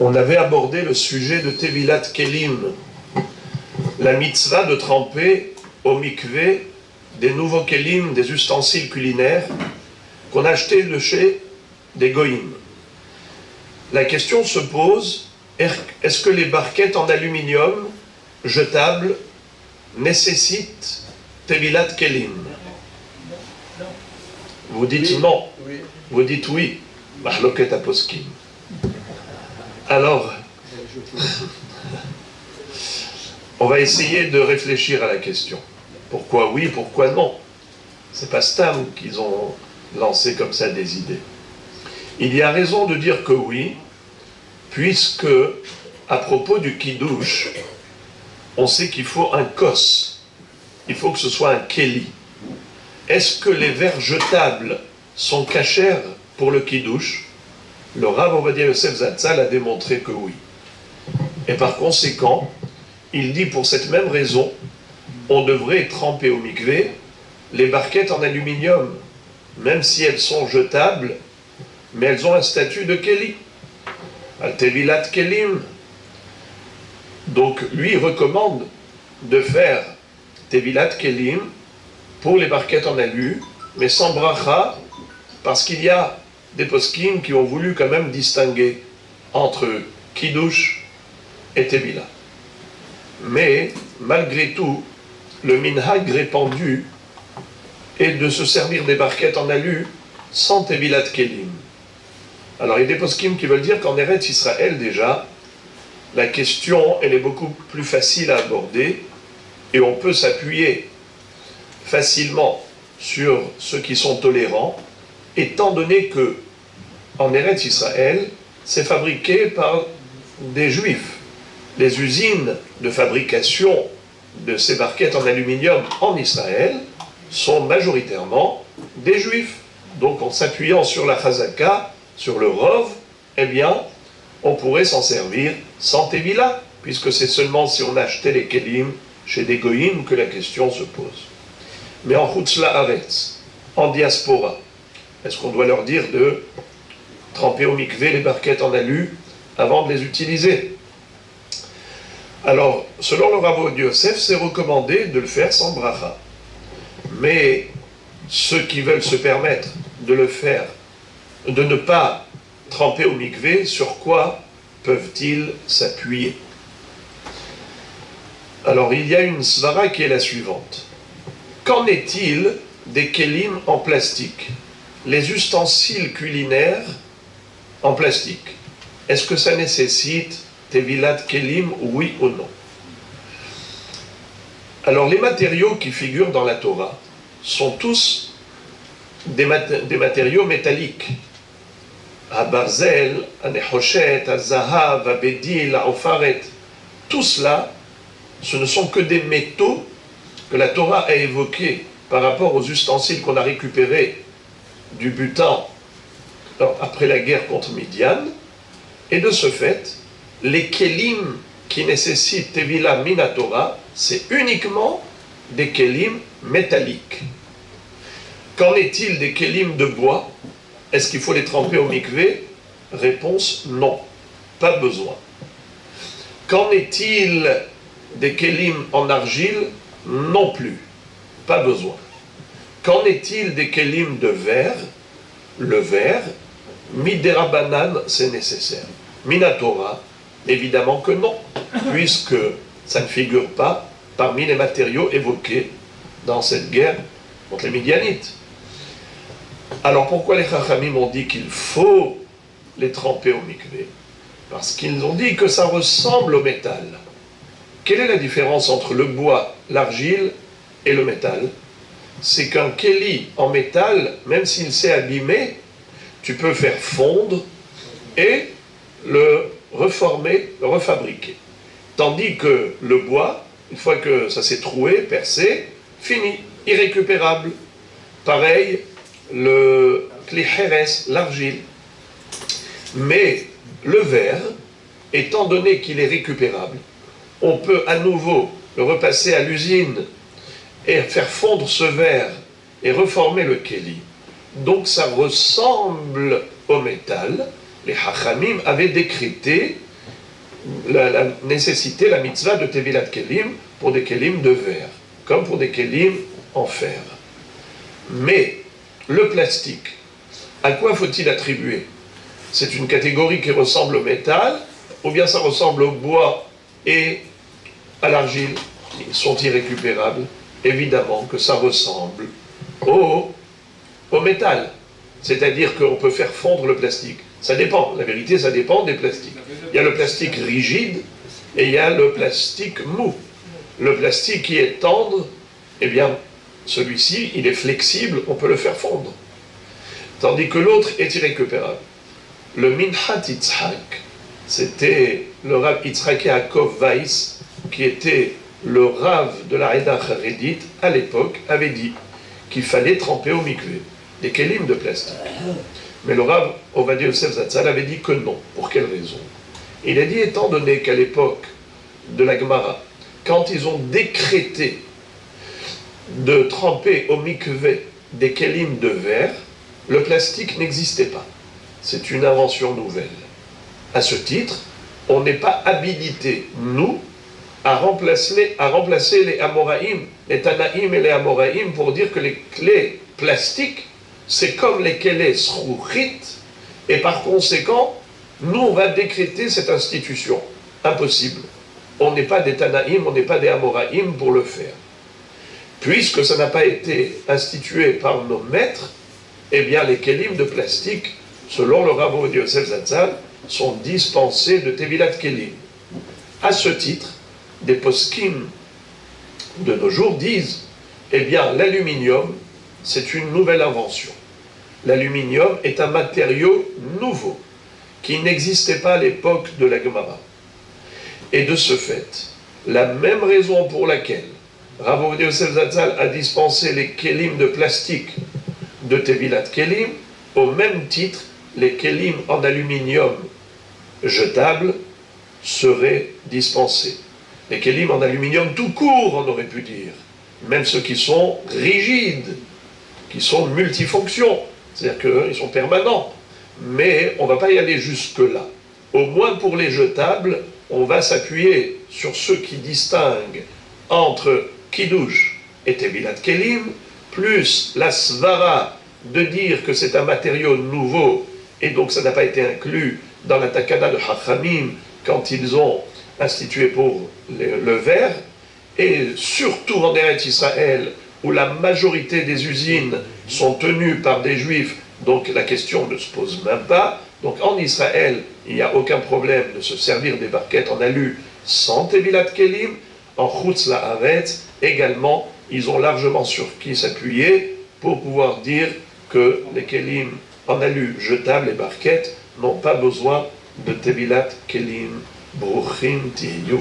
On avait abordé le sujet de Tevilat Kelim, la mitzvah de tremper au mikvé des nouveaux kelim, des ustensiles culinaires qu'on a achetés de chez des goïms. La question se pose, est-ce que les barquettes en aluminium jetables nécessitent Tevilat Kelim? Vous dites non, vous dites oui. Mahloket aposkim. Alors, on va essayer de réfléchir à la question. Pourquoi oui, pourquoi non? C'est pas Stam qu'ils ont lancé comme ça des idées. Il y a raison de dire que oui, puisque, à propos du kiddush, on sait qu'il faut un kos. Il faut que ce soit un keli. Est-ce que les verres jetables sont cachers pour le kiddush? Le Rav Ovadia Yosef Zatzal a démontré que oui. Et par conséquent, il dit pour cette même raison, on devrait tremper au mikvé les barquettes en aluminium, même si elles sont jetables, mais elles ont un statut de keli. Al-Tevilat Kelim. Donc lui recommande de faire Tevilat Kelim pour les barquettes en alu, mais sans bracha, parce qu'il y a des poskim qui ont voulu quand même distinguer entre Kiddush et Tevilah. Mais, malgré tout, le minhag répandu est de se servir des barquettes en alu sans Tevilat Kelim. Alors, il y a des poskim qui veulent dire qu'en Eretz Israël, déjà, la question, elle est beaucoup plus facile à aborder et on peut s'appuyer facilement sur ceux qui sont tolérants, étant donné que en Eretz Israël, c'est fabriqué par des juifs. Les usines de fabrication de ces barquettes en aluminium en Israël sont majoritairement des juifs. Donc en s'appuyant sur la chazaka, sur le rov, eh bien, on pourrait s'en servir sans Tevilah, puisque c'est seulement si on achetait les kelim chez des goïms que la question se pose. Mais en Chutz La'aretz, en diaspora, est-ce qu'on doit leur dire de tremper au mikvé les barquettes en alu avant de les utiliser? Alors, selon le Rav Ovadia Yosef, c'est recommandé de le faire sans bracha. Mais ceux qui veulent se permettre de le faire, de ne pas tremper au mikvé, sur quoi peuvent-ils s'appuyer? Alors, il y a une svara qui est la suivante. Qu'en est-il des kelim en plastique? Les ustensiles culinaires en plastique. Est-ce que ça nécessite Tevilat Kelim, oui ou non? Alors, les matériaux qui figurent dans la Torah sont tous des matériaux métalliques. Habarzel, Hanechoshet, Hazahav, Habedil, Haofaret. Tout cela, ce ne sont que des métaux que la Torah a évoqués par rapport aux ustensiles qu'on a récupérés du butin après la guerre contre Midian, et de ce fait, les kelim qui nécessitent Tevilah Minatora, c'est uniquement des kelim métalliques. Qu'en est-il des kelim de bois? Est-ce qu'il faut les tremper au mikvé? Réponse non, pas besoin. Qu'en est-il des kelim en argile? Non plus, pas besoin. Qu'en est-il des kelim de verre? Le verre, midérabanan, c'est nécessaire. Minatora, évidemment que non, puisque ça ne figure pas parmi les matériaux évoqués dans cette guerre contre les Midianites. Alors pourquoi les Chachamim ont dit qu'il faut les tremper au mikvé? Parce qu'ils ont dit que ça ressemble au métal. Quelle est la différence entre le bois, l'argile et le métal? C'est qu'un keli en métal, même s'il s'est abîmé, tu peux faire fondre et le reformer, le refabriquer. Tandis que le bois, une fois que ça s'est troué, percé, fini, irrécupérable. Pareil, le klicheres, l'argile. Mais le verre, étant donné qu'il est récupérable, on peut à nouveau le repasser à l'usine et faire fondre ce verre et reformer le keli. Donc ça ressemble au métal. Les Hachamim avaient décrété la nécessité, la mitzvah de Tevilat Kelim pour des Kelim de verre, comme pour des Kelim en fer. Mais le plastique, à quoi faut-il attribuer? C'est une catégorie qui ressemble au métal, ou bien ça ressemble au bois et à l'argile? Ils sont irrécupérables. Évidemment que ça ressemble au métal. C'est-à-dire qu'on peut faire fondre le plastique. Ça dépend, la vérité, ça dépend des plastiques. Il y a le plastique rigide et il y a le plastique mou. Le plastique qui est tendre, eh bien, celui-ci, il est flexible, on peut le faire fondre. Tandis que l'autre est irrécupérable. Le Minhat Yitzhak, c'était le Rav Yitzhak Yaakov Weiss, qui était le Rav de la Haïda Haredite, à l'époque, avait dit qu'il fallait tremper au mikvé des kélim de plastique. Mais le Rav Ovadia Yosef Zatzal avait dit que non. Pour quelle raison? Il a dit, étant donné qu'à l'époque de la Gemara, quand ils ont décrété de tremper au mikvé des kélim de verre, le plastique n'existait pas. C'est une invention nouvelle. À ce titre, on n'est pas habilité, nous, à remplacer les Amoraïm, les Tanaïm et les Amoraïm pour dire que les clés plastiques, c'est comme les Kélés Srouchit, et par conséquent, nous, on va décréter cette institution. Impossible. On n'est pas des Tanaïm, on n'est pas des Amoraïm pour le faire. Puisque ça n'a pas été institué par nos maîtres, eh bien, les Kélim de plastique, selon le Rav Ovadia Yosef Zatzal, sont dispensés de Tevilat Kelim. À ce titre, des poskim de nos jours disent, eh bien, l'aluminium, c'est une nouvelle invention. L'aluminium est un matériau nouveau, qui n'existait pas à l'époque de la Gemara. Et de ce fait, la même raison pour laquelle Rav Ovadia Yosef Zatzal a dispensé les kelim de plastique de Tevilat Kelim, au même titre, les kelim en aluminium jetables seraient dispensés. Les kelim en aluminium tout court, on aurait pu dire, même ceux qui sont rigides, qui sont multifonctions, c'est-à-dire qu'ils sont permanents. Mais on ne va pas y aller jusque-là. Au moins pour les jetables, on va s'appuyer sur ceux qui distinguent entre Kiddush et Tevilat Kelim, plus la svara de dire que c'est un matériau nouveau, et donc ça n'a pas été inclus dans la takana de Chachamim quand ils ont institué pour le verre, et surtout en Eretz Israël, où la majorité des usines sont tenues par des juifs, donc la question ne se pose même pas. Donc en Israël, il n'y a aucun problème de se servir des barquettes en alu sans Tevilat Kelim. En Chutz La'aretz, également, ils ont largement sur qui s'appuyer pour pouvoir dire que les Kelim en alu jetables, les barquettes, n'ont pas besoin de Tevilat Kelim. Bruchim Tiyu.